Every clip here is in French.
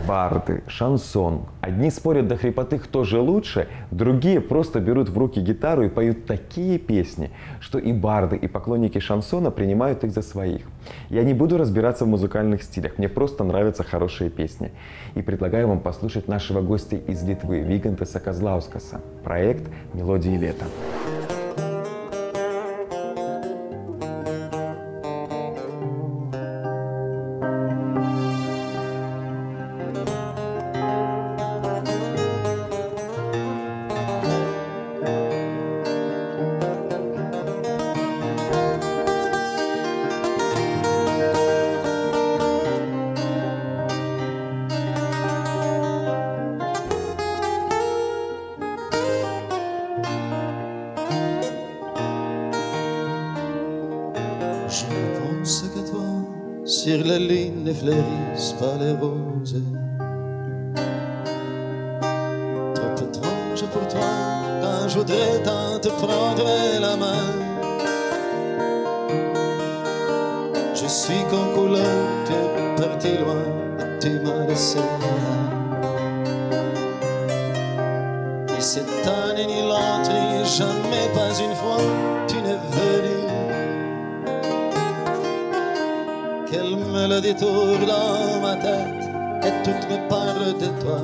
барды, шансон. Одни спорят до хрипоты, кто же лучше, другие просто берут в руки гитару и поют такие песни, что и барды, и поклонники шансона принимают их за своих. Я не буду разбираться в музыкальных стилях, мне просто нравятся хорошие песни. И предлагаю вам послушать нашего гостя из Литвы, Вигантеса Козлаускаса. Проект «Мелодии лета». Je pense que toi, sur les lignes ne fleurissent pas les roses. Trop étrange pour toi, quand je voudrais tant te prendre la main. Je suis comme couleur, tu es parti loin et tu m'as laissé là. Ni cette année ni l'autre, ni jamais pas une fois, tu n'es venu. Quelle mélodie tourne dans ma tête et tout me parle de toi.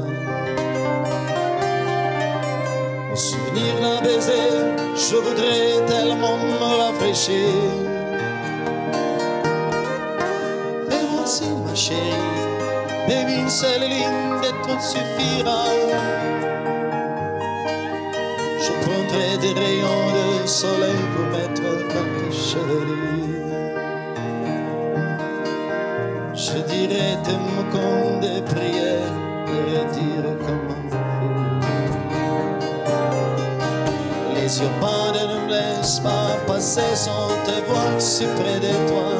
Au souvenir d'un baiser, je voudrais tellement me rafraîchir. Et voici ma chérie, même une seule ligne de toi suffira. Je prendrai des rayons de soleil pour mettre dans tes chevelures. Je dirais tes mots comme des prières, et dire comme un fou. Les yeux bandés ne me laissent pas passer sans te voir si près de toi.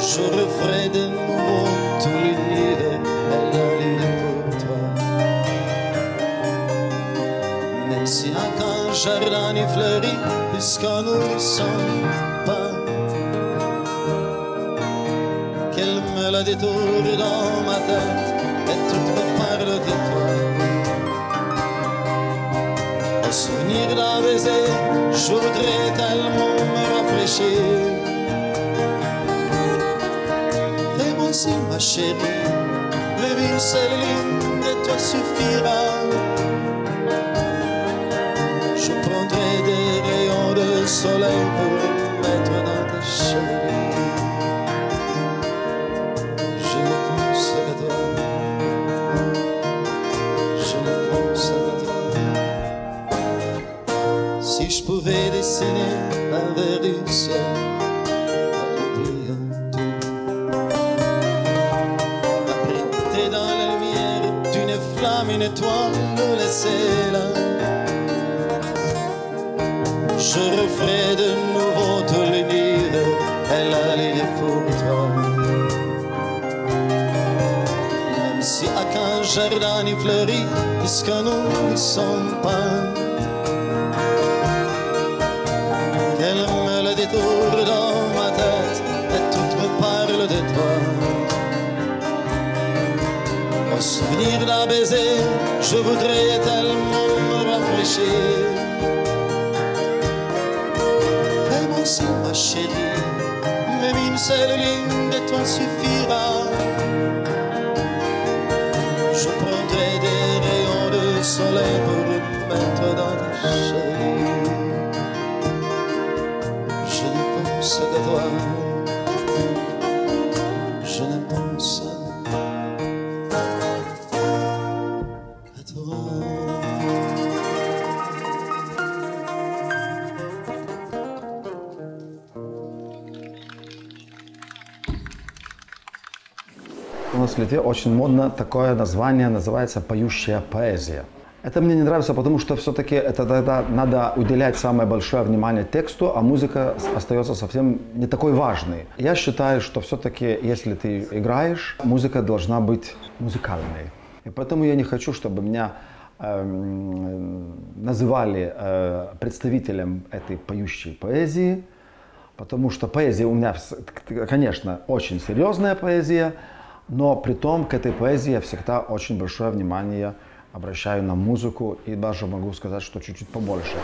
Je referai de nouveau tout l'univers et la lune pour toi. Même si un jardin y fleurit, puisque nous ne sommes pas. Quelle mélodie tourne dans ma tête et tout me parle de toi. Au souvenir d'un baiser, je voudrais tellement me rafraîchir. Fais-moi signe ma chérie, même une seule ligne de toi suffira. Je prendrai des rayons de soleil pour mettre dans tes cheveux. Si je pouvais dessiner un verre du ciel en oubliant tout, abriter dans la lumière d'une flamme, une étoile, nous laisser là. Je referai de nouveau tout l'univers et la ligne pour toi. Même si à qu'un jardin y fleurit, puisque nous n'y sommes pas. Quelle mélodie tourne dans ma tête et tout me parle de toi. Au souvenir d'un baiser, je voudrais tellement me rafraîchir. Fais-moi signe ma chérie, même une seule ligne de toi suffira. Je prendrai des rayons de soleil pour me mettre dans ta chérie. Je ne pense qu'à toi, je ne pense qu'à toi. У нас в Литве очень модно такое название, называется «поющая поэзия». Это мне не нравится, потому что все-таки это тогда надо уделять самое большое внимание тексту, а музыка остается совсем не такой важной. Я считаю, что все-таки, если ты играешь, музыка должна быть музыкальной. И поэтому я не хочу, чтобы меня называли представителем этой поющей поэзии, потому что поэзия у меня, конечно, очень серьезная поэзия, Но при том к этой поэзии я всегда очень большое внимание обращаю на музыку и даже могу сказать, что чуть-чуть побольше.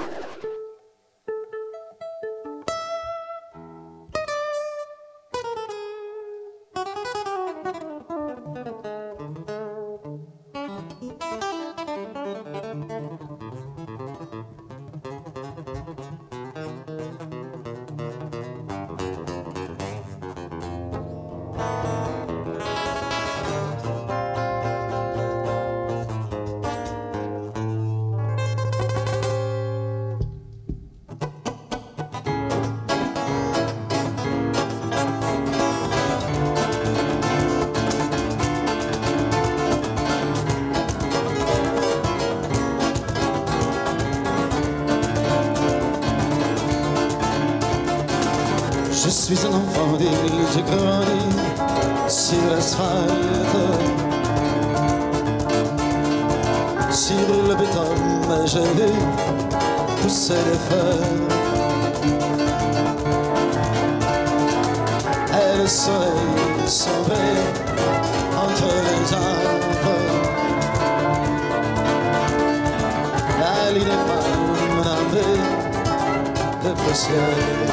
Je suis un enfant d'île, j'ai grandi sur l'asphalte. Sur le béton, j'ai vu pousser des fleurs. Et le soleil sombrait entre les arbres. La ligne des palmes n'avait de poussière.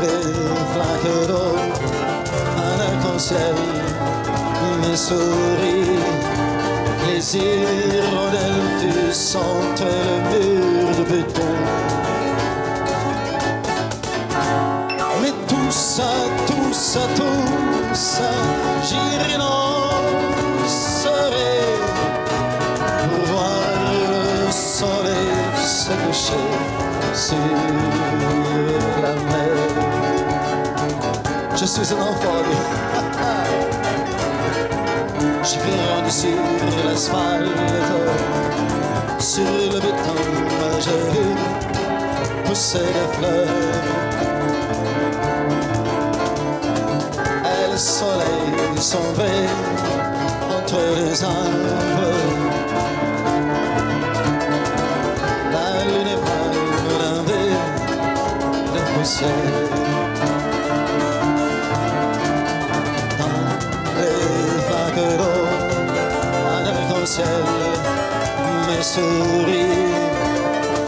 Les flaques d'eau, un arc-en-ciel me sourit. Les hirondelles sentent le mur de béton. Mais tout ça, j'irai dans serait pour voir le soleil se coucher sur la mer. Je suis un enfant, j'ai grandi sur l'asphalte, sur le béton, j'ai vu pousser des fleurs. Et le soleil sombrait entre les arbres. La lune est pâle de poussière. Ciel me sourit,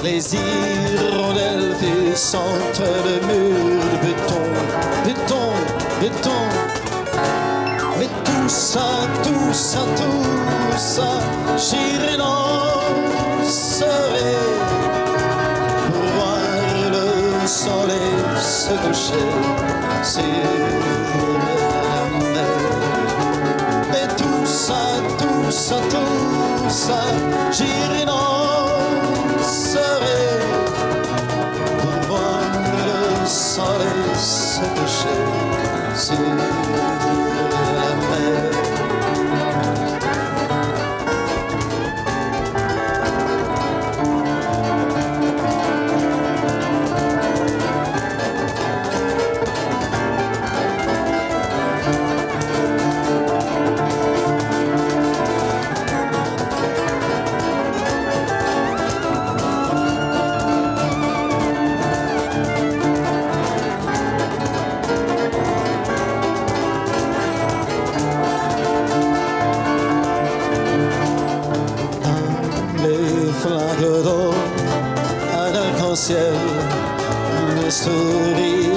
les hirondelles sentent le mur de béton, béton, béton. Mais tout ça, j'irai danser pour voir le soleil se coucher sur la mer. Mais tout ça, j'irai danser pour voir le soleil se coucher sur la mer. Ciel me sourit,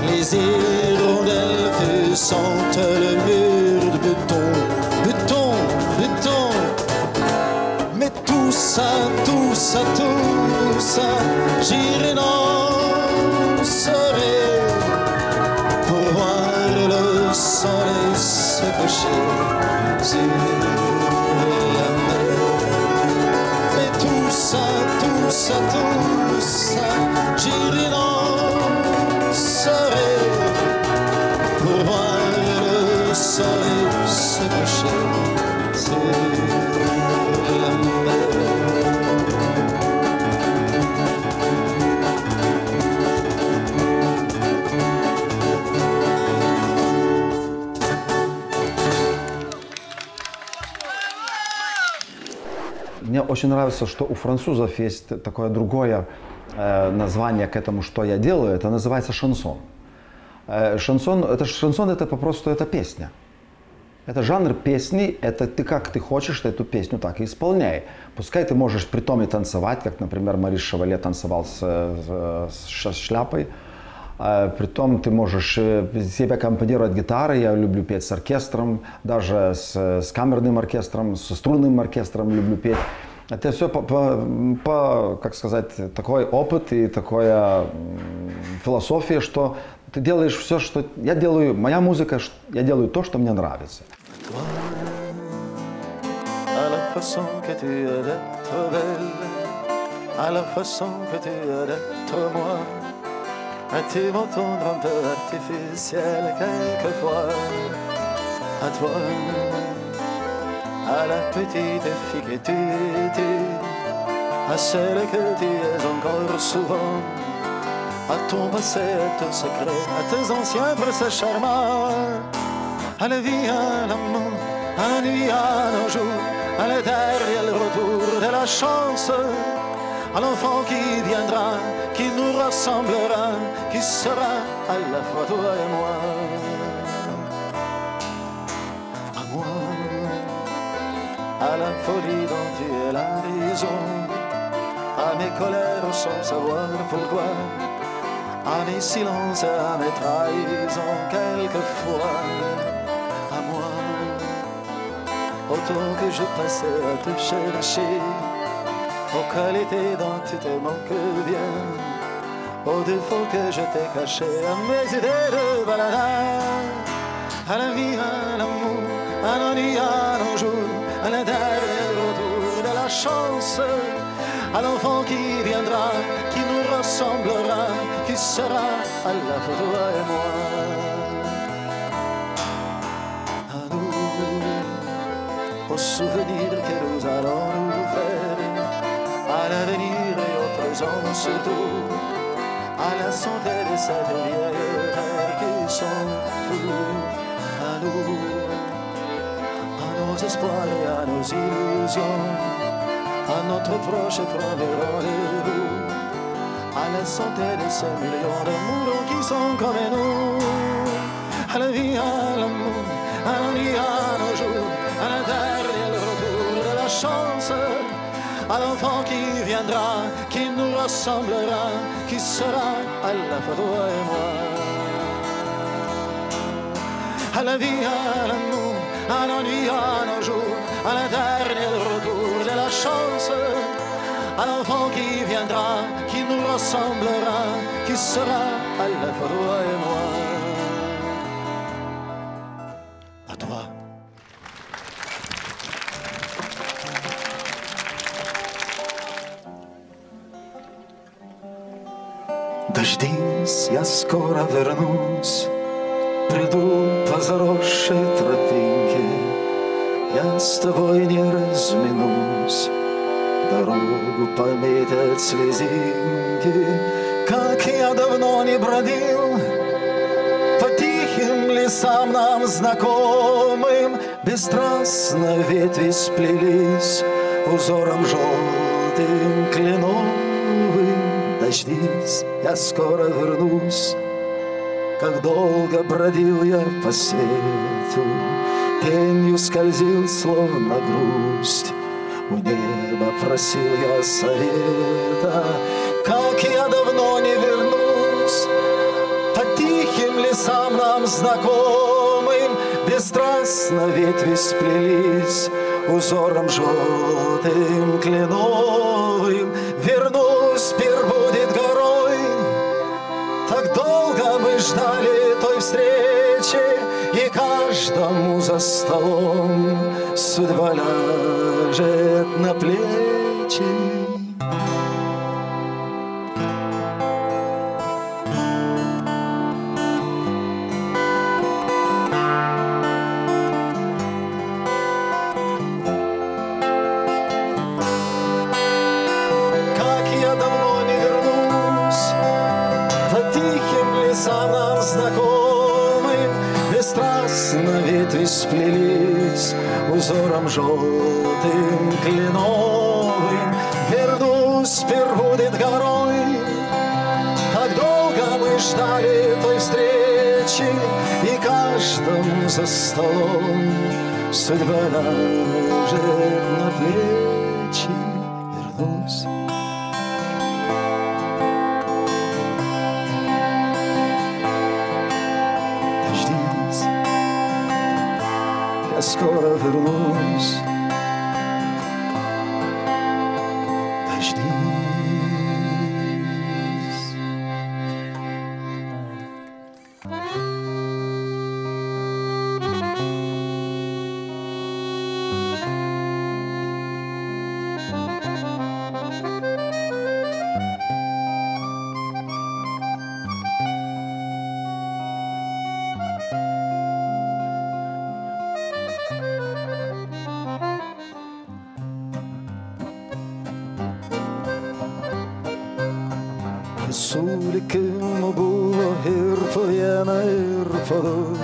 les hirondelles sentent le mur de béton, béton, béton. Mais tout ça, j'irai danser pour voir le soleil se coucher sur la mer. Mais tout ça, j'irai danser pour voir le soleil se coucher sur la mer. Мне очень нравится, что у французов есть такое другое название к этому, что я делаю. Это называется шансон. Шансон это попросту это песня. Это жанр песни, это ты как ты хочешь эту песню, так и исполняй. Пускай ты можешь при том и танцевать, как, например, Марис Шевале танцевал с шляпой. Притом ты можешь себе аккомпанировать гитарой. Я люблю петь с оркестром, даже с камерным оркестром, со струнным оркестром люблю петь. Это все как сказать, такой опыт и такая философия, что ты делаешь все, что я делаю, моя музыка, я делаю то, что мне нравится. Tu m'entends un peu artificiel quelquefois. À toi, à la petite fille que tu étais, à celle que tu es encore souvent, à ton passé, à ton secret, à tes anciens procès charmants, à la vie, à l'amour, à la nuit, à nos jours, à l'éternel retour de la chance, à l'enfant qui viendra, qui nous ressemblera, qui sera à la fois toi et moi. À moi, à la folie dont tu es la raison, à mes colères sans savoir pourquoi, à mes silences, à mes trahisons quelquefois. À moi, autant que je passais à te chercher, aux qualités dont tu te manques bien, aux défauts que je t'ai cachés, à mes idées de baladin, à la vie, à l'amour, à nos nuits, à nos jours, à l'éternel retour de la chance, à l'enfant qui viendra, qui nous ressemblera, qui sera à la fois toi et moi. À nous, aux souvenirs que nous allons nous faire, à l'avenir et au présent surtout, à la santé de cette vieille terre qui sont fous. À nous, à nos espoirs et à nos illusions, à notre proche premier rendez-vous, à la santé de ces millions de mourants qui sont comme nous. À la vie, à l'amour, à la nuit, à nos jours, à l'éternel retour de la chance, à l'enfant qui viendra, qui nous ressemblera, qui sera à la fois toi et moi. À la vie, à l'amour, à nos nuits, à nos jours, à l'éternel retour de la chance, à l'enfant qui viendra, qui nous ressemblera, qui sera à la fois toi et moi. À toi. Дождись, я скоро вернусь, приду по заросшей тропинке, я с тобой не разминусь, дорогу пометят слезинки, как я давно не бродил по тихим лесам нам знакомым, бесстрастно ветви сплелись узором желтым кленовым. Дождись, я скоро вернусь, как долго бродил я по свету, тенью скользил, словно грусть. У неба просил я совета, как я давно не вернусь по тихим лесам нам знакомым, бесстрастно ветви сплелись узором желтым кленовым. Вернусь, пир будет горой, так долго мы ждали той встречи, и каждому за столом судьба ляжет на плечи. Ветви сплелись узором желтым кленовым. Вернусь, пир будет горой, так долго мы ждали той встречи, детством за столом судьба ляжет на плечи, вернусь. Дождись, я скоро вернусь. Дождись. Ulikim buvo ir po vieną, ir po du,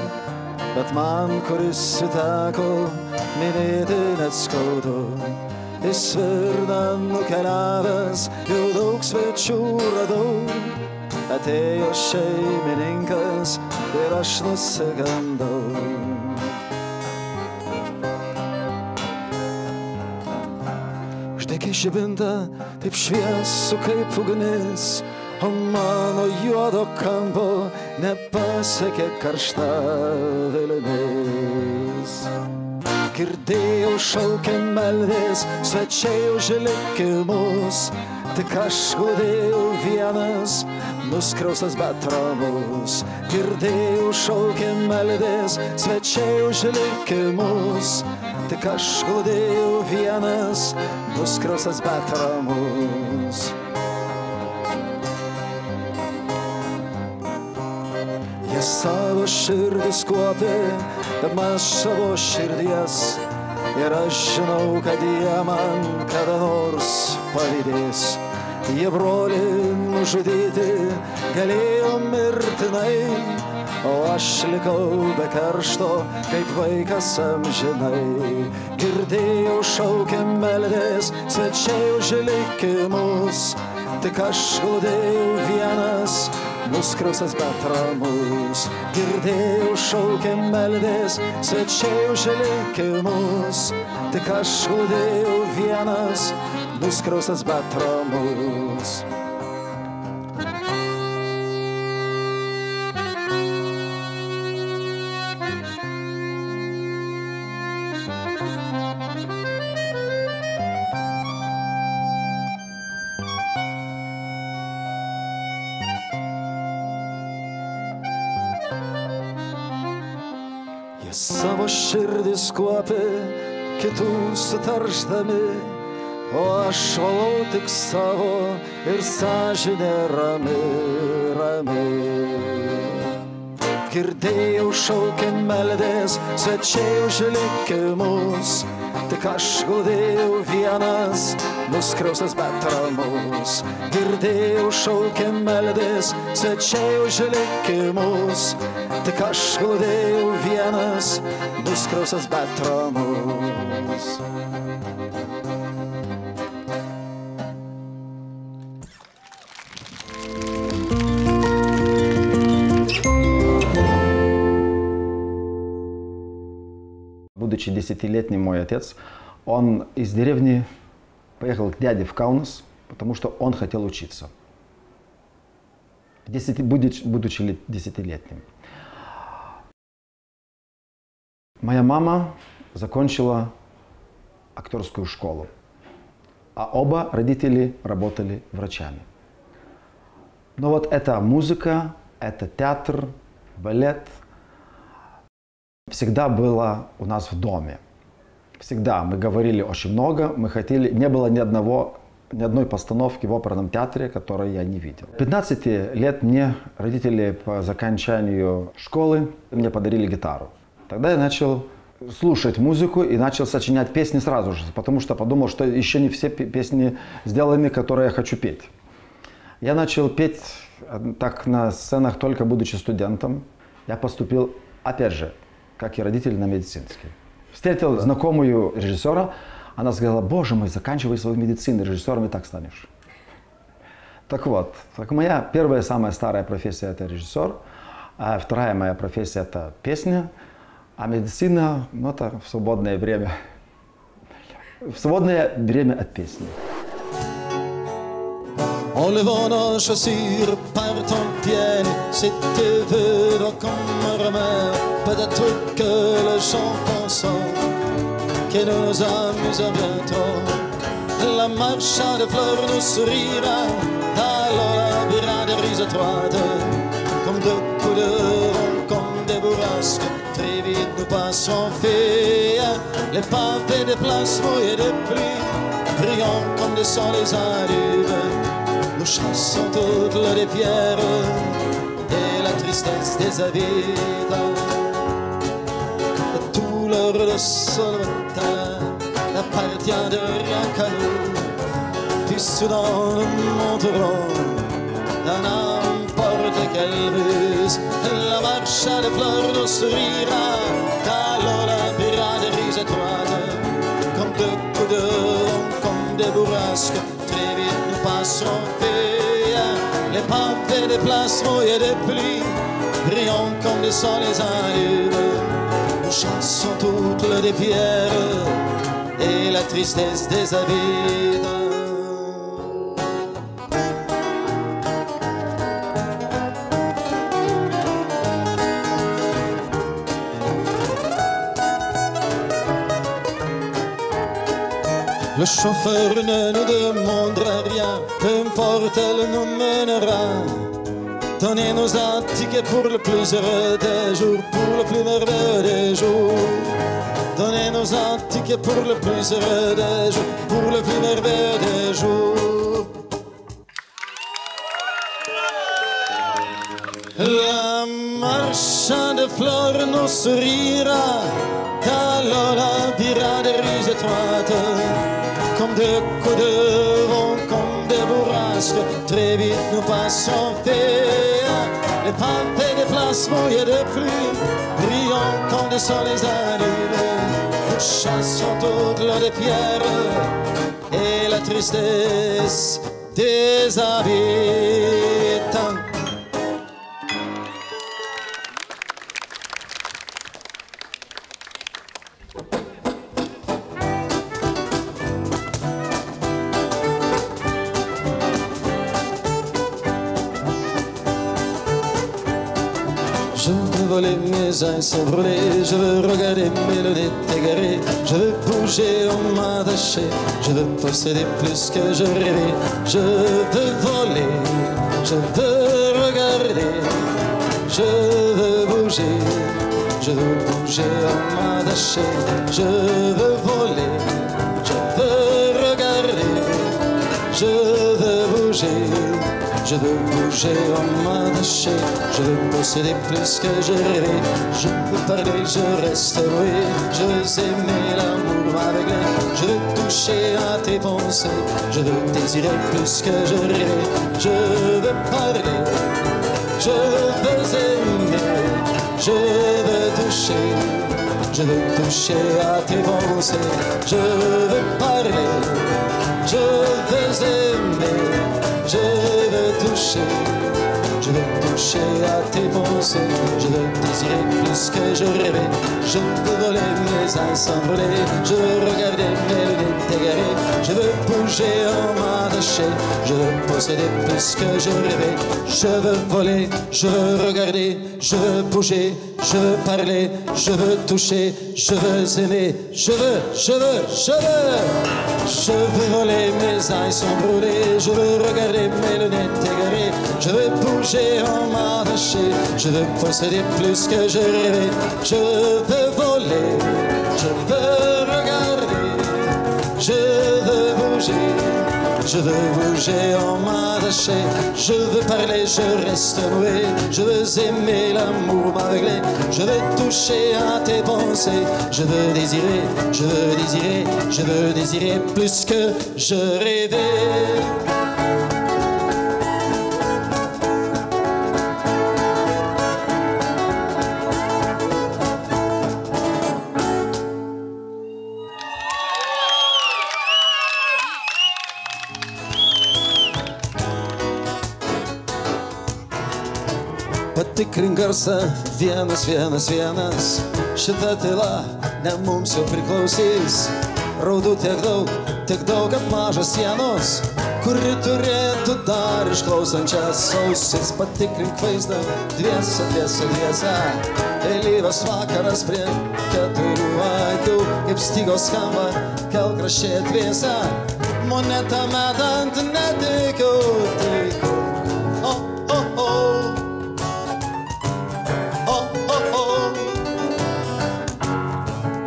bet man, kuris suteko, minėti net skaudu. Į Svirną nukeliavęs jau daug svečių radau, atėjo šeimininkas ir aš nusigandau. Uždegė žibintą, taip šviesu kaip ugnis, o mano juodo kampo nepasiekė karšta vilnis. Girdėjau šaukę meldės, svečiai už likimus, tik aš gudėjau vienas, nuskriaustas bet ramus. Girdėjau šaukę meldės, svečiai už likimus, tik aš gudėjau vienas, nuskriaustas bet ramus. Jie savo širdis kuopė, bet man savo širdies, ir aš žinau, kad jie man kada nors pavydės. Jie brolį nužudyti galėjo mirtinai, o aš likau be keršto, kaip vaikas amžinai. Girdėjau šaukę meldės, svečiai už likimus, tik aš gudėjau vienas, nuskriaustas bet ramus. Girdėjau šaukę meldės, svečiai už likimus, tik aš gudėjau vienas, nuskriaustas bet ramus. Jie savo širdis kuopė, kitų sutaršdami, o aš valau tik savo ir sąžinė rami, rami. Girdėjau šaukę meldės, svečiai už likimus, tik aš gudėjau vienas, nuskriaustas bet ramus. Girdėjau šaukę meldės, svečiai už likimus, tik aš gudėjau vienas, nuskriaustas bet ramus. Будучи 10-летний мой отец, он из деревни поехал к дяде в Каунас, потому что он хотел учиться, будучи 10-летним. Моя мама закончила актерскую школу, а оба родители работали врачами. Но вот эта музыка, это театр, балет всегда было у нас в доме. Всегда мы говорили очень много, мы хотели, не было ни одной постановки в оперном театре, которую я не видел. 15 лет мне родители по окончанию школы мне подарили гитару. Тогда я начал слушать музыку и начал сочинять песни сразу же, потому что подумал, что еще не все песни сделаны, которые я хочу петь. Я начал петь так на сценах только будучи студентом. Я поступил, опять же, как и родители, на медицинский. Встретил знакомую режиссера, она сказала: боже мой, заканчивай свою медицину, режиссером и так станешь. Так вот, моя первая, самая старая профессия — это режиссер. А вторая моя профессия – это песня, а медицина – ну, это в свободное время. В свободное время от песни. En levant nos chaussures par ton pied, si tu veux donc comme remède, peut-être que le chant pensant que nous nous amusons bientôt. La marche de fleurs nous sourira, alors la bira des rises étroites, comme deux coups de vent, comme des bourrasques, très vite nous passerons filles, les pavés des places mouillées de pluie, brillants comme des sangs les arrives. Nous chassons toutes les pierres et la tristesse des habitants. Tout leur de solitaire n'appartient de rien qu'à nous. Puis soudain nous monterons dans n'importe quelle ruse. La marche des fleurs nous sourira, alors la bira des rises étroites, comme deux coups de vent, comme des bourrasques. Très vite nous passerons les pavés des places mouillées de pluie, brillants comme des sangs les arrives. Nous chassons toutes les pierres et la tristesse des habitants. Le chauffeur ne nous demandera rien, peu importe, elle nous mènera. Donnez-nous un ticket pour le plus heureux des jours, pour le plus merveilleux des jours. Donnez-nous un ticket pour le plus heureux des jours, pour le plus merveilleux des jours. La marche de fleurs nous sourira, alors la bira des rises étroites, comme des coups de vent, comme des bourrasques. Très vite nous passons les pavés des places mouillées de pluie, brillants comme des sangs les arrives. Nous chassons toutes les pierres et la tristesse des habitants. Je veux voler, mes ailes sont brûlées, je veux regarder mes lunettes égarées, je veux bouger, on m'a attaché, je veux posséder plus que je rêvais, je veux voler, je veux regarder, je veux bouger, on m'a attaché, je veux voler, je veux regarder, je veux bouger. Je veux bouger, on m'a attaché, je veux posséder plus que je rêvais. Je veux parler, je reste avoué, je veux aimer l'amour m'aveugler. Je veux toucher à tes pensées, je veux désirer plus que je rêvais. Je veux parler, je veux aimer, je veux toucher. Je veux toucher à tes pensées, je veux parler, je veux aimer, je veux toucher à tes pensées, je veux désirer plus que je rêvais, je veux voler mes ailes s'envoler, je veux regarder mes lunettes égarées, je veux bouger en m'attacher, je veux posséder plus que je rêvais, je veux voler, je veux regarder, je veux bouger, je veux parler, je veux toucher, je veux aimer, je veux voler, mes ailes sont brûlées, je veux regarder mes lunettes égarées, je veux bouger en m'attacher, je veux posséder plus que je rêvais, je veux voler, je veux regarder, je veux bouger. Je veux bouger en m'attacher, je veux parler, je reste noué, je veux aimer l'amour m'aveugler, je veux toucher à tes pensées, je veux désirer, je veux désirer, je veux désirer plus que je rêvais. Patikrink garsą, vienas, vienas, vienas. Šita tyla ne mums jau priklausys. Raudų tiek daug, kad mažas sienos, kuri turėtų dar išklausančias ausis. Patikrink vaizdą, dviese, dviese, dviese. Vėlyvas vakaras prie 4 akių, kaip stygos skamba, kelkraščiai dviese. Monetą metant netikiu, tikiu. Oh, oh, oh. Oh, oh, oh.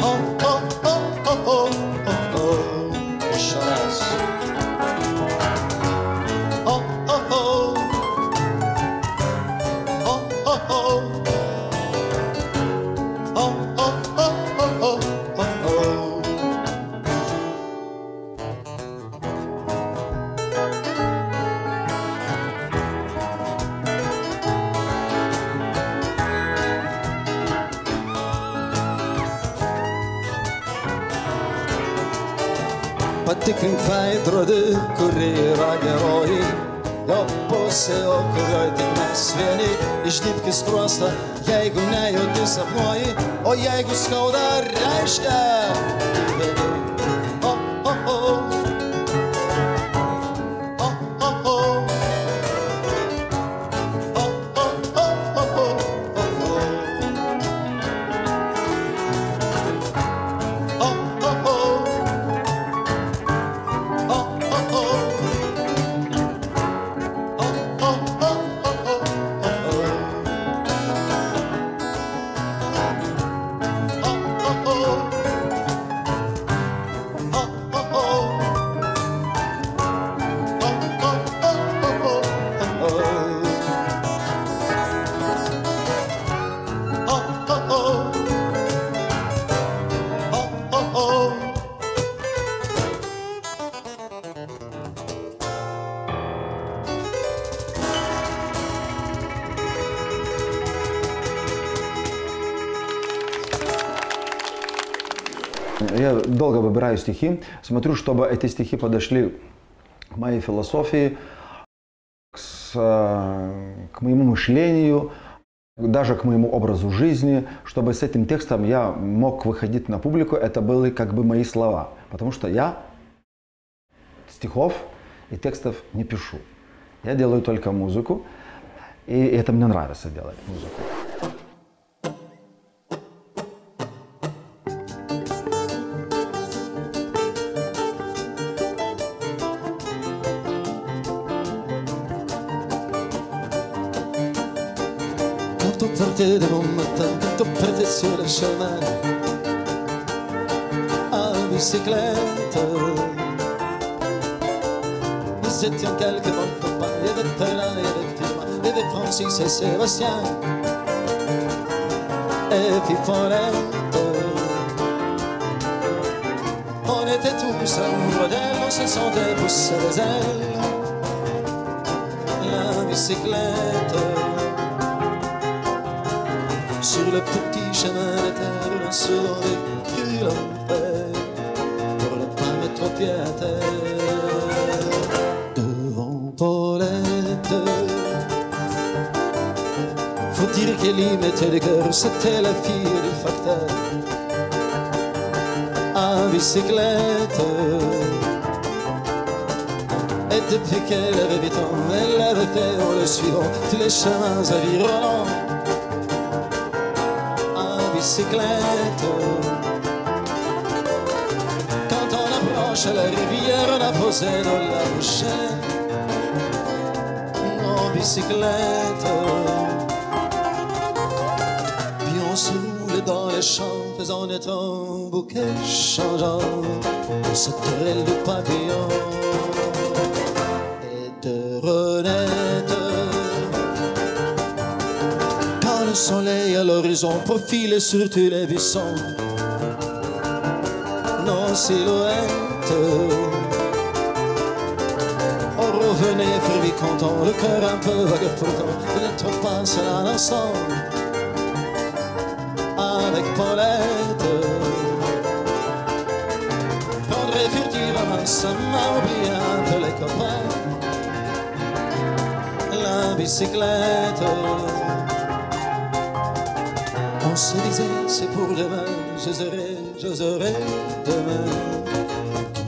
Oh, oh, oh, oh, oh. Patikrink veidrodį, kuri yra geroji, jo pusė, o kurioj tik mes vieni. Išdypki skruostą, jeigu nejauti sapnuoji, o jeigu skauda, reiškia gyveni. Oh, oh, oh. Oh, oh, oh. Oh, oh, oh, oh, oh, oh. Oh, oh, oh. Я долго выбираю стихи, смотрю, чтобы эти стихи подошли к моей философии, к моему мышлению, даже к моему образу жизни, чтобы с этим текстом я мог выходить на публику. Это были как бы мои слова, потому что я стихов и текстов не пишу. Я делаю только музыку, и это мне нравится делать, музыку. Des bons matins quand on partait sur le chemin à bicyclette. Nous étions quelques bons copains, il y avait Théla, il y avait Thomas, il y avait Francis et Sébastien et puis Paulette. On était tous amoureux d'elle, on se sentait pousser les ailes. La bicyclette sur le petit chemin de terre, un saut de kilomètres pour ne pas mettre pied à terre. Devant Paulette, faut dire qu'elle y mettait le cœur, c'était la fille du facteur à bicyclette. Et depuis qu'elle avait 8 ans, elle avait fait en le suivant tous les chemins environnants. Bicyclette. Quand on approche la rivière, on a posé dans la bouche en bicyclette. Puis on se roule dans les champs, faisant naître un bouquet changeant de cette aile de papillon et de renaître. Le soleil à l'horizon profile sur tous les buissons, nos silhouettes. On revenait fervi content, le cœur un peu vague pourtant, de notre passe à l'instant avec Paulette. Prendrait furtivement sa main, oublier un peu les copains, la bicyclette. On se disait c'est pour demain, j'oserai demain,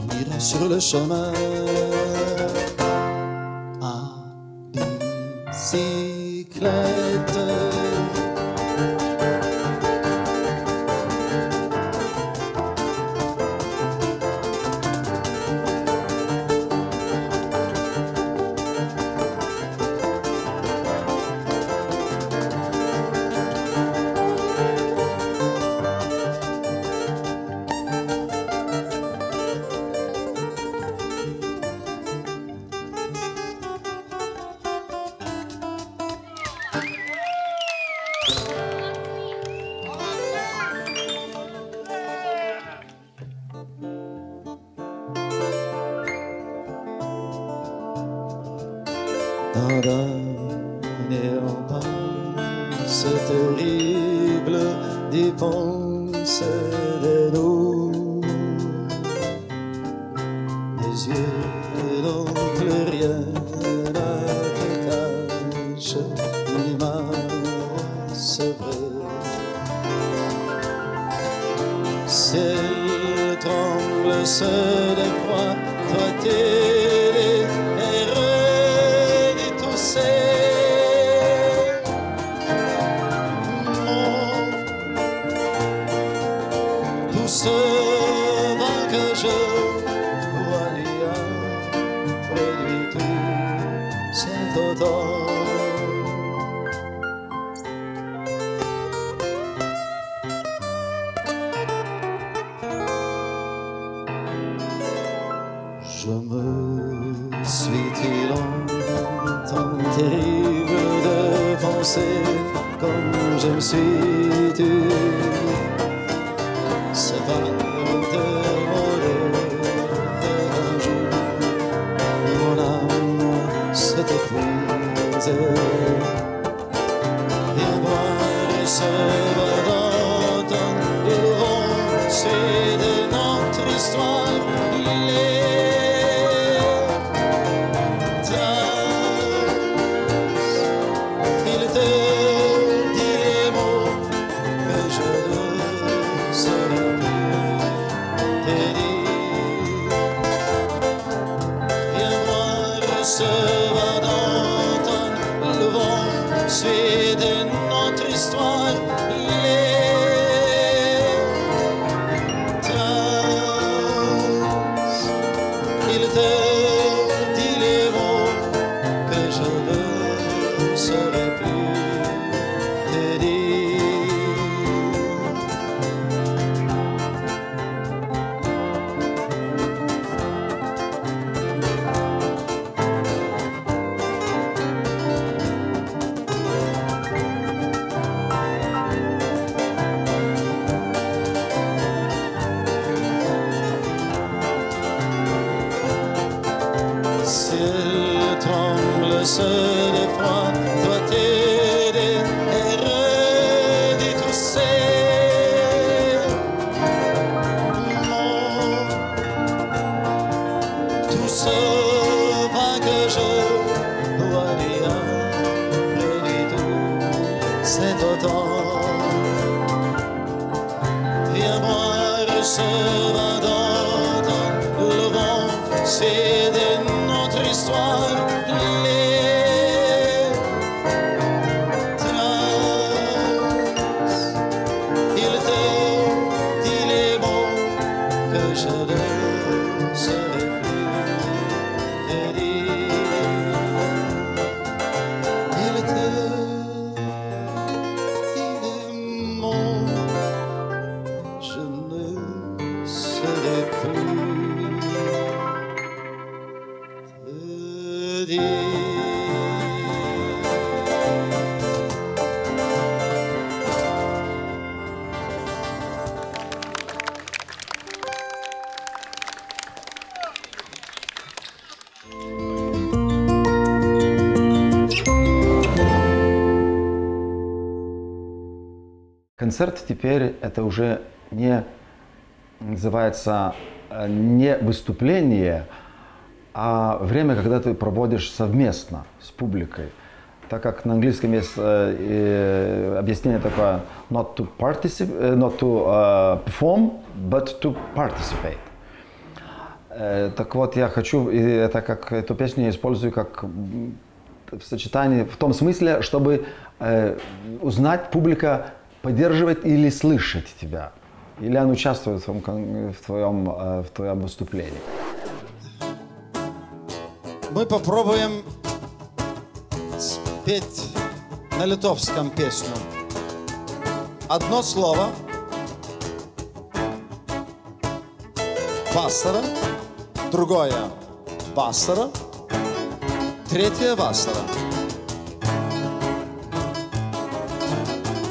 on ira sur le chemin à bicyclette. Condamné en pense terrible des pensées de nous, les yeux n'ont plus rien à te cacher, une image c'est vrai. Ciel tremble, se défroie, toi t'es ce vent que je vois lire produit tout cet automne. Je me suis dit longtemps terrible de penser comme je me suis tué. C'est pas de un jour mon âme s'est épuisée. Viens voir ce d'automne, le vent suit de notre histoire. Il te dit les mots que je ne saurais plus te dire. Viens voir ce vent d'automne, le vent suit de notre histoire. Il te dit les mots que je ne saurais plus te dire. Ciel tremble, se défroie, toi t'es des erreurs et tout c'est tout ce vent que je vois bien près du tout cet automne. Viens voir ce vent d'automne, le vent c'est de notre histoire. Les traces, il te dit les mots que je ne saurais plus te dire. Il te dit les mots que je ne saurais plus te dire. Концерт теперь это уже не называется не выступление, а время, когда ты проводишь совместно с публикой. так как на английском есть объяснение такое not to perform, but to participate. Так вот, я хочу, это как эту песню я использую как в сочетании, в том смысле, чтобы узнать, публика поддерживает или слышит тебя, или он участвует в твоем выступлении. Мы попробуем спеть на литовском песню. Одно слово. Vasara. Другое. Vasara. Третье. Vasara.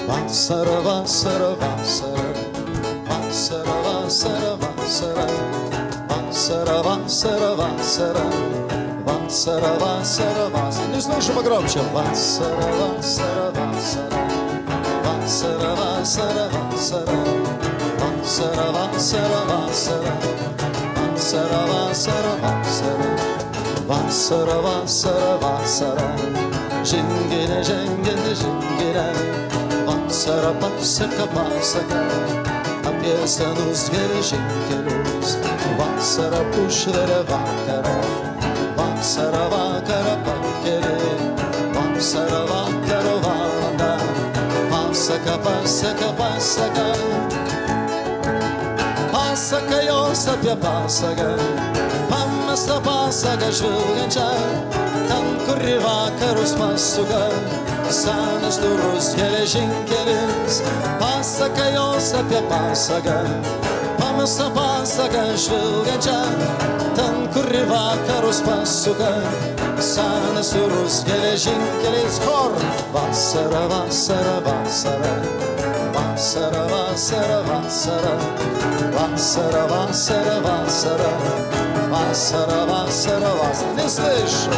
Vasara, vasara, vasara. Vasara, vasara, vasara. Vasara, vasara, vasara. Vasara, vasara, vasara. Не слышу погромче. Vasara, vasara, vasara. Vasara, vasara, vasара. Vasara, vasara, vasara. Vasara, vasara, vasara. Vasara, vasara, vasara. Jingire, jingire, jingire. Vasara, pasaka, pasaka. Apie senus geležinkelius. Vasara, pušvere vakara. Vasara, vakara, pakeli. Vasara, vakaro valanda. Pasaka, pasaka, pasaka. Pasaka jos apie pasaką. Pamestą pasaką žvilgančią. Ten, kur į vakarus pasuka. Senas durus geležinkelis. Pasaka jos apie pasaką. Pamestą pasaką žvilgančią. Ten, kur į vakarus pasuka. Senas durus geležinkelis. Chor! Vasara, vasara, vasara. Vasara, vasara, vasara. Vasara, vasara, vasara. Vasara, vasara, vasara. Не слышу.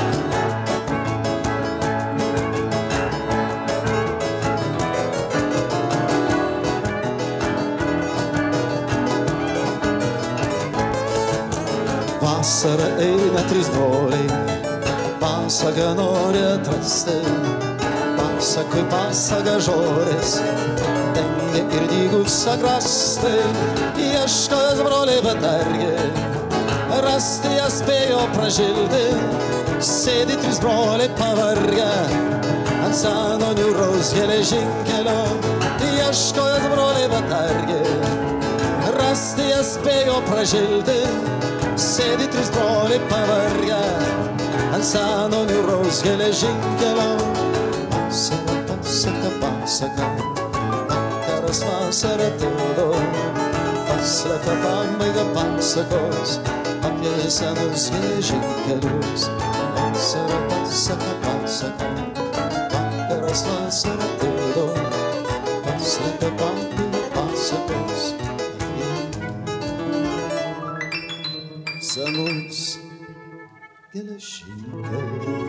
Vasara eina trys broliai. Pasaka nori atrasti. Pasakui pasaka žodis. Dengia ir dygus agrastai. Ieškojas broliai bedargi. Rasti jas spėjo pražilti. Sėdi trys broliai pavargę. Ant seno niūraus geležinkelio. Ieškojas broliai bedargi. Rasti jas spėjo pražilti. Sėdi trys broliai pavargę. Ant seno niūraus geležinkelio. Pasaka, pasaka, pasaka. Vakaras vasara tėdo. Paslėpta pabaiga pasakos apie senus geležinkelius. Vasara, pasaka, pasaka. Vakaras vasara tėdo. Paslėpta pabaiga pasakos apie senus geležinkelius.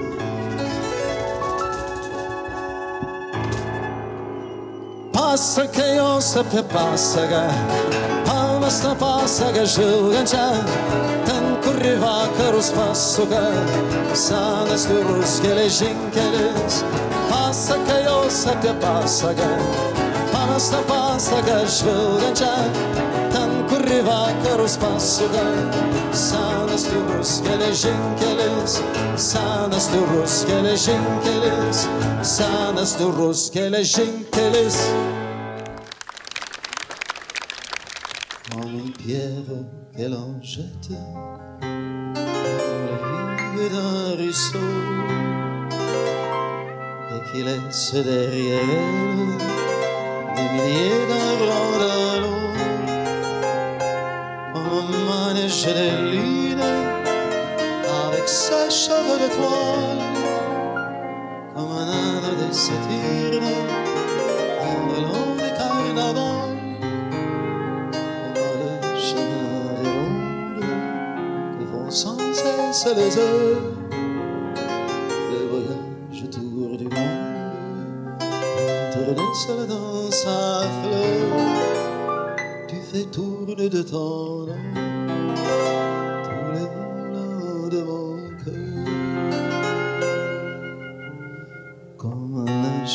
Pasaka jos apie pasaką. Pamestą pasaką žvilgančią. Ten, kur į vakarus pasuka. Senas niūrus geležinkelis. Pasaka jos apie pasaką. Pamestą pasaką žvilgančią. Ten, kur į vakarus pasuka. Senas niūrus geležinkelis. Senas niūrus geležinkelis. Senas niūrus geležinkelis. Comme une pierre qu'elle en jette dans le vide d'un ruisseau et qui laisse derrière elle des milliers d'argent d'eau. Comme un manège de lune avec ses cheveux de toile, comme un âne de Saturne en volant des carnavals. Sans cesse les heures, les voyages autour du monde, entre les seuls dans sa fleur, tu fais tourner de ton nom tous les moulins de mon cœur.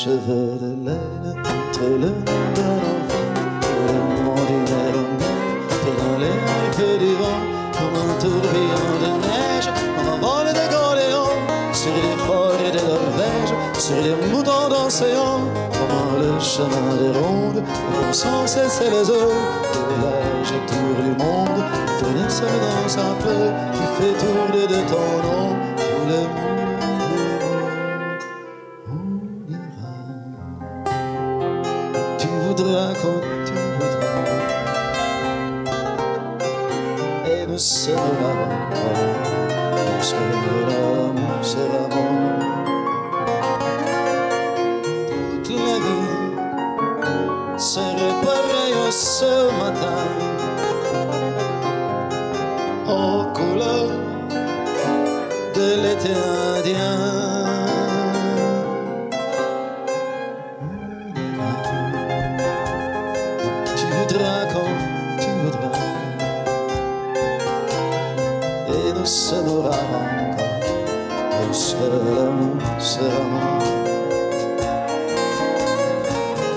cheveux de laine entre le nez d'un enfant, le monde inérondé dans l'air peu du vent, comme un tourbillon de neige, comme un vol de goéland, sur les forêts de Norvège, sur les moutons d'océan, comme le chemin des rondes, comme sans cesser les eaux, des villages autour du monde, tourner seul dans sa fleur, qui fait tourner de ton nom, pour le quand tu voudras, et nous sera bon, parce que l'amour sera bon. Toute la vie serait pareille ce matin, aux couleurs de l'été indien. Quand tu voudras, et nous s'aimera encore, et seul l'amour sera mort.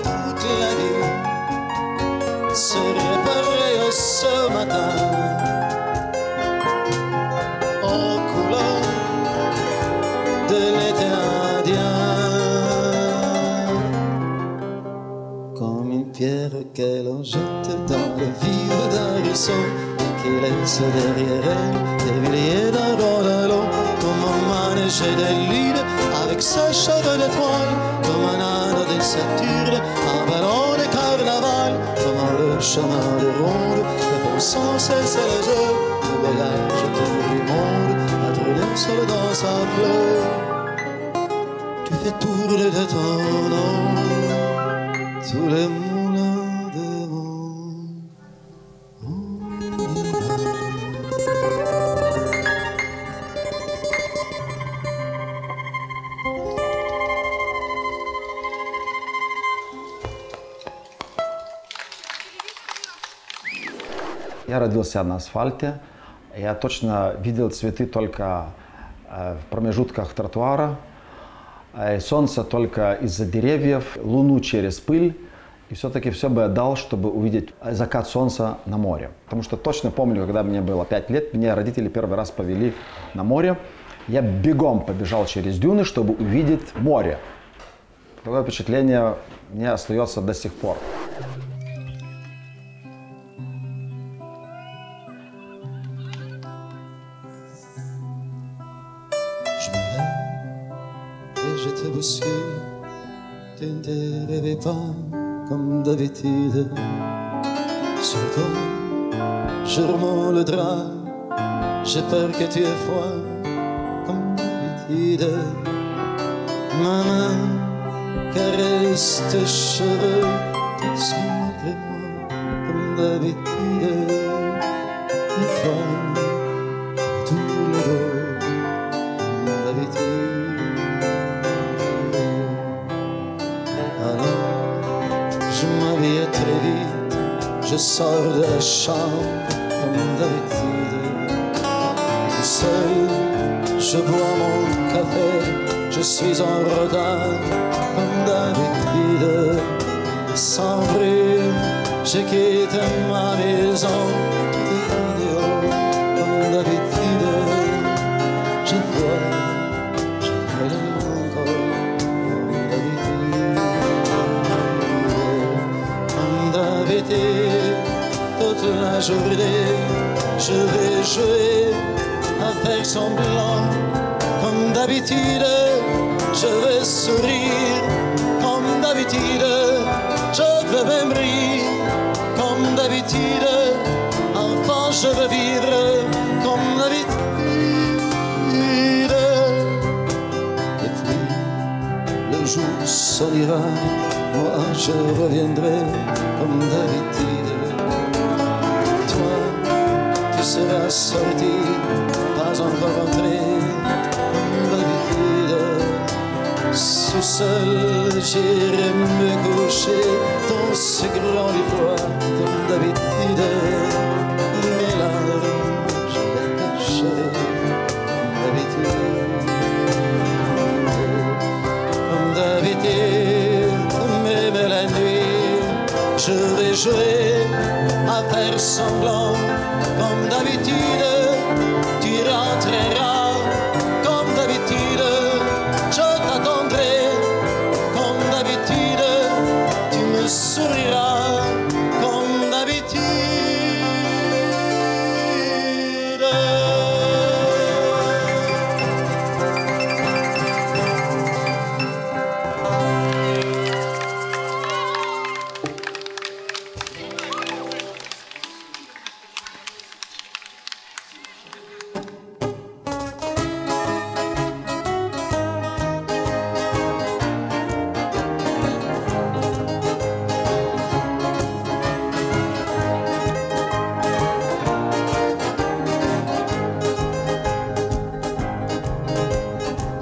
Toute la vie serait pareille ce matin, aux couleurs de l'été indien, comme une pierre qu'elle en jette dans le vide d'un ruisseau, et qui laisse derrière elle des milliers d'arbres de l'eau, comme un manège de lune avec ses cheveux d'étoile, comme un âne de Saturne, un ballon de carnaval, comme le chemin de ronde, que font sans cesser les eaux, le voyage autour du monde, à tourner seul dans sa fleur. Tu fais tourner de ton nom tous les moulins de Я родился на асфальте. Я точно видел цветы только в промежутках тротуара. Солнце только из-за деревьев, луну через пыль. И все-таки все бы отдал, чтобы увидеть закат солнца на море. Потому что точно помню, когда мне было 5 лет, меня родители первый раз повели на море. Я бегом побежал через дюны, чтобы увидеть море. Такое впечатление мне остается до сих пор. Je me lève et je te bouscule, tu ne te réveilles pas comme d'habitude. Sur toi, je remonte le drap, j'ai peur que tu aies froid comme d'habitude. Ma main caresse tes cheveux, tu suis malgré moi comme d'habitude. Et toi, tout le dos comme d'habitude. Alors, je m'habille très vite, je sors de la chambre comme d'habitude. Tout seul, je bois mon café, je suis en retard comme d'habitude. Sans bruit, je quitte ma maison, tout idéal comme d'habitude. Je vois, je relève encore comme d'habitude. Comme d'habitude, toute la journée, je vais jouer à faire semblant. Comme d'habitude, je vais sourire. Comme d'habitude, je veux même rire. Comme d'habitude, enfin je veux vivre. Comme d'habitude. Et puis, le jour s'en moi je reviendrai. Comme d'habitude. Toi, tu seras sorti, pas encore entré. Sous seul, j'irai me coucher dans ce grand lit froid, comme d'habitude. Mes larmes, je les cacherai, comme d'habitude. Comme d'habitude. je vais jouer à faire semblant. Comme d'habitude, tu rentreras. Comme d'habitude, je t'attendrai. Comme d'habitude, tu me souriras. Comme d'habitude.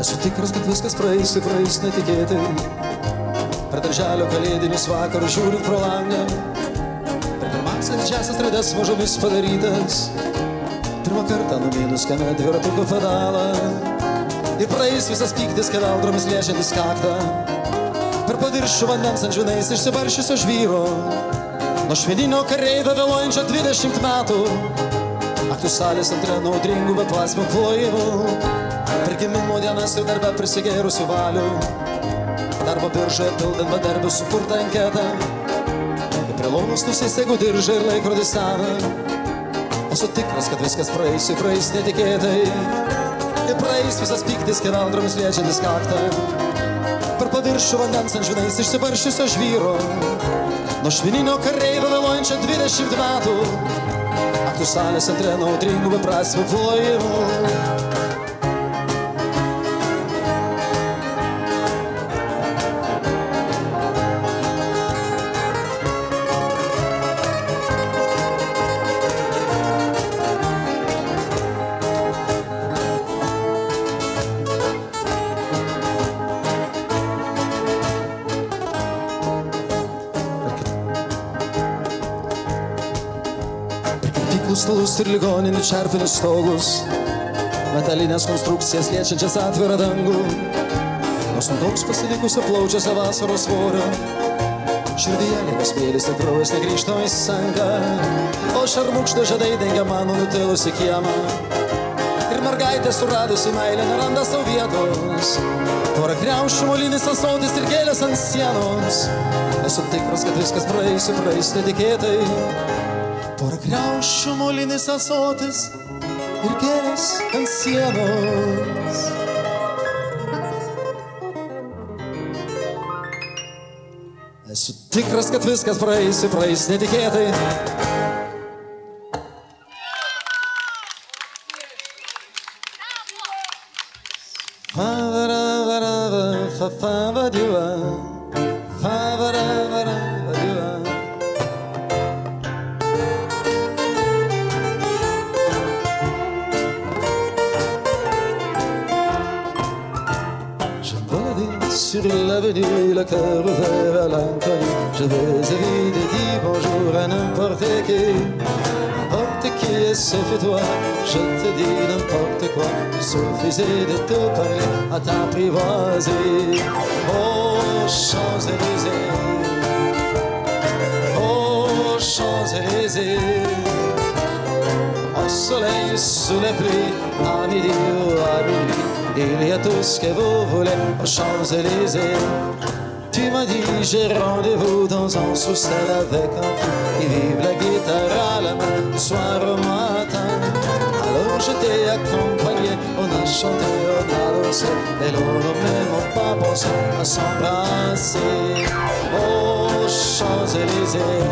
Esu tikras, kad viskas praeis netikėtai. Per darželio kalėdinius vakarus žiūrint pro langą. Per pirmąsias didžiąsias raides mažomis padarytas. Pirmą kartą numynus kieme dviratuko pedalą. Ir praeis visas pyktis, kad audromis liečiantis kaktą. Per paviršių vandens ant žvynais išsibaršiusio žvyro. Nuo švedinio kareivio vėluojančio 20 metų. Aktų salės antre naudringų beplasmių plojimų. Per gimimo dienas ir darbę prisigėrusių valių. Darbo biržoje pildant bedarbių sukurtą anketą. Kaip prie lovos nusisegu diržą ir laikrodį seną. Esu tikras, kad viskas praeis netikėtai. Ir praeis visas pyktis, keveldromis liečiantis kaktą. Per paviršių vandens ant žvynais išsibaršiusio žvyro. Nuo švininio kareivio vėluojančio 20 metų. Aktų salės antre naudringų beprasmių plojimų. Stalus ir ligoninių čerpinius stogus, metalinės konstrukcijas liečiančias atvirą dangų. Nuo sundaus pasilikusio plaučiuose vasaros svorio, širdyje lieka smėlis ir kraujas negrįžtamai senka. O šarmukštų žiedai dengia mano nutilusį kiemą. Ir mergaitė suradusi meilę neranda savo vietos. Porą kriaušių molinis ąsotis ir gėlės ant sienos. Esu tikras, kad viskas praeis netikėtai. Porą kriaušių molinis ąsotis ir gėlės ant sienos. Esu tikras, kad viskas praeis netikėtai. Sur l'avenue, le cœur ouvert à l'inconnu, je vais éviter de dire bonjour à n'importe qui. N'importe qui et sauf toi, je te dis n'importe quoi. Il suffisait de te parler à t'apprivoiser. Oh Champs-Élysées, oh Champs-Élysées. Au soleil, sous la pluie, à midi ou à minuit, il y a tout ce que vous voulez aux Champs-Élysées. Tu m'as dit j'ai rendez-vous dans un sous-sol avec un fou qui vive la guitare à la main du soir au matin. Alors je t'ai accompagné, on a chanté, on a dansé, et l'on n'a même pas pensé à s'embrasser. Oh Champs-Élysées,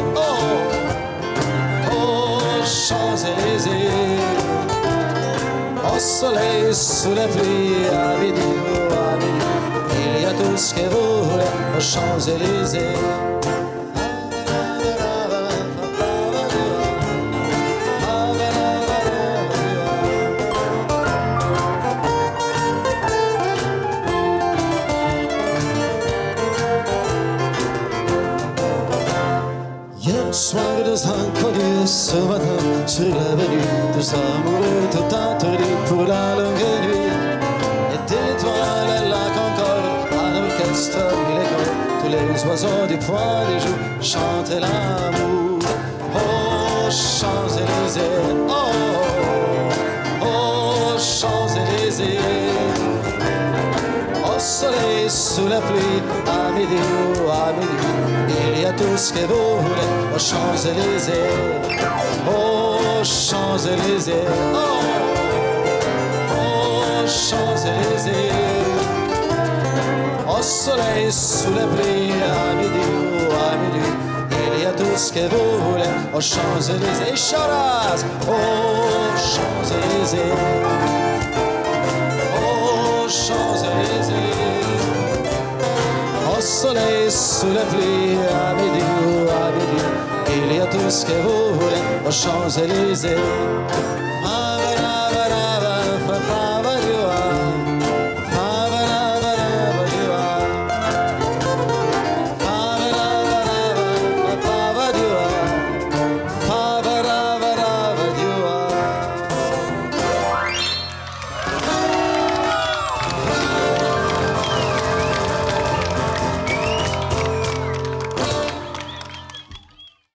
oh Champs-Élysées. Au soleil, sous la pluie, à midi ou à minuit, il y a tout ce que vous voulez aux Champs-Élysées. Hier soir, deux inconnus, ce matin, sur l'avenue, deux amoureux, tout interdit pour la longue nuit. Et des étoiles, la concorde, un orchestre, il est tous les les oiseaux du point des jours chantent l'amour. Oh, Champs-Élysées, oh, Champs-Élysées. Au soleil, sous la pluie, à midi ou à midi, il y a tout ce que vous voulez aux Champs-Élysées. Oh, Champs-Élysées, oh, Champs-Élysées. Au soleil, sous la pluie, à midi ou à midi, il y a tout ce que vous voulez aux Champs-Élysées. Charas, oh, Champs-Élysées. Oh, Champs-Élysées. Au soleil, sous la pluie, à midi ou à midi, il y a tout ce que vous voulez aux Champs-Élysées.